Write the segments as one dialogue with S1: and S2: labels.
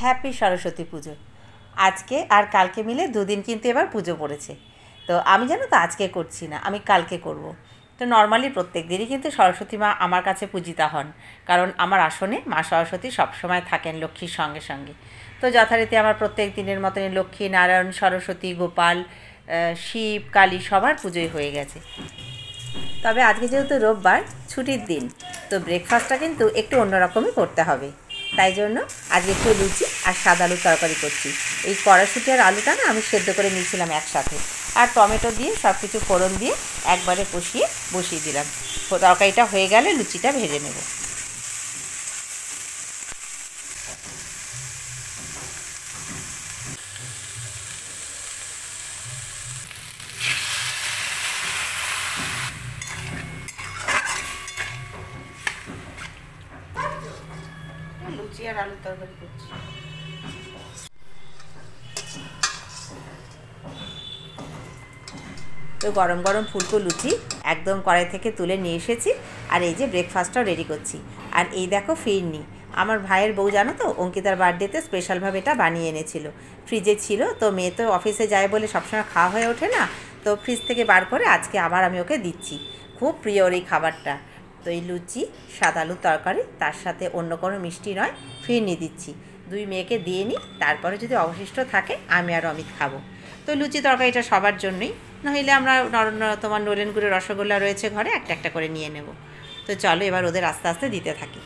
S1: Happy Saraswati পুজো। আজকে আর কালকে মিলে দুদিন কিন্তু এবার পুজো পড়েছে। তো আমি জানো তো আজকে করছি না, আমি কালকে করব। তো নর্মালি প্রত্যেক দিনই কিন্তু সরস্বতী মা আমার কাছে পূজিতা হন, কারণ আমার আসনে মা সরস্বতী সবসময় থাকেন লক্ষ্মীর সঙ্গে সঙ্গে। তো যথারীতি আমার প্রত্যেক দিনের মতনই লক্ষ্মী, নারায়ণ, সরস্বতী, গোপাল, শিব, কালী সবার পুজোই হয়ে গেছে। তবে আজকে যেহেতু রোববার, ছুটির দিন, তো ব্রেকফাস্টটা কিন্তু একটু অন্যরকমই করতে হবে। তাই জন্য আজকে একটু লুচি আর সাদা আলুর তরকারি করছি। এই কড়াশুঁটি আর আলুটা না আমি সেদ্ধ করে নিয়েছিলাম একসাথে, আর টমেটো দিয়ে সব কিছু ফোড়ন দিয়ে একবারে বসিয়ে দিলাম। তরকারিটা হয়ে গেলে লুচিটা ভেজে নেব। লুচি আর আলুর তরকারি করছি। তো গরম গরম ফুলকো লুচি একদম কড়াই থেকে তুলে নিয়ে এসেছি, আর এই যে ব্রেকফাস্টটাও রেডি করছি। আর এই দেখো ফিরনি, আমার ভাইয়ের বউ জানো তো অঙ্কিতার বার্থডেতে স্পেশালভাবে এটা বানিয়ে এনেছিল। ফ্রিজে ছিল, তো মেয়ে তো অফিসে যায় বলে সবসময় খাওয়া হয়ে ওঠে না, তো ফ্রিজ থেকে বার করে আজকে আবার আমি ওকে দিচ্ছি। খুব প্রিয় ওর এই খাবারটা। তো এই লুচি, সাদা আলুর তরকারি, তার সাথে অন্য কোনো মিষ্টি নয়, ফিরনি দিচ্ছি। দুই মেয়েকে দিয়ে নিই, তারপরে যদি অবশিষ্ট থাকে আমি আর অমিত খাবো। তো লুচি তরকারিটা সবার জন্যই, নইলে আমরা তোমার নলেন গুড়ের রসগোল্লা রয়েছে ঘরে, একটা একটা করে নিয়ে নেব। তো চলো এবার ওদের আস্তে আস্তে দিতে থাকি।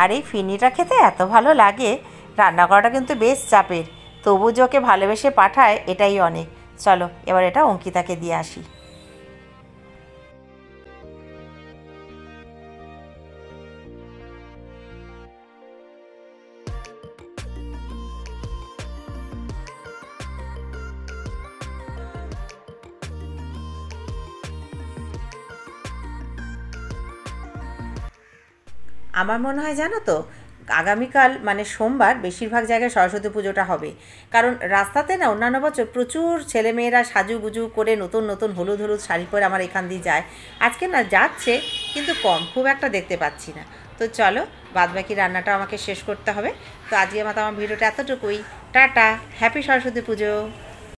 S1: আর এই ফিরনিটা খেতে এত ভালো লাগে, রান্না করাটা কিন্তু বেশ চাপের, তবু যে ওকে ভালোবেসে পাঠায় এটাই অনেক। চলো এবার এটা অঙ্কিতাকে দিয়ে আসি। আমার মনে হয় জানো তো, আগামীকাল মানে সোমবার বেশিরভাগ জায়গায় সরস্বতী পুজোটা হবে। কারণ রাস্তাতে না অন্যান্য বছর প্রচুর ছেলেমেয়েরা সাজুগুজু করে নতুন নতুন হলুদ হলুদ শাড়ি পরে আমার এখান দিয়ে যায়। আজকে না যাচ্ছে, কিন্তু কম, খুব একটা দেখতে পাচ্ছি না। তো চলো বাদবাকি রান্নাটা আমাকে শেষ করতে হবে। তো আজকে আমার ভিডিওটা এতটুকুই। টাটা, হ্যাপি সরস্বতী পুজো।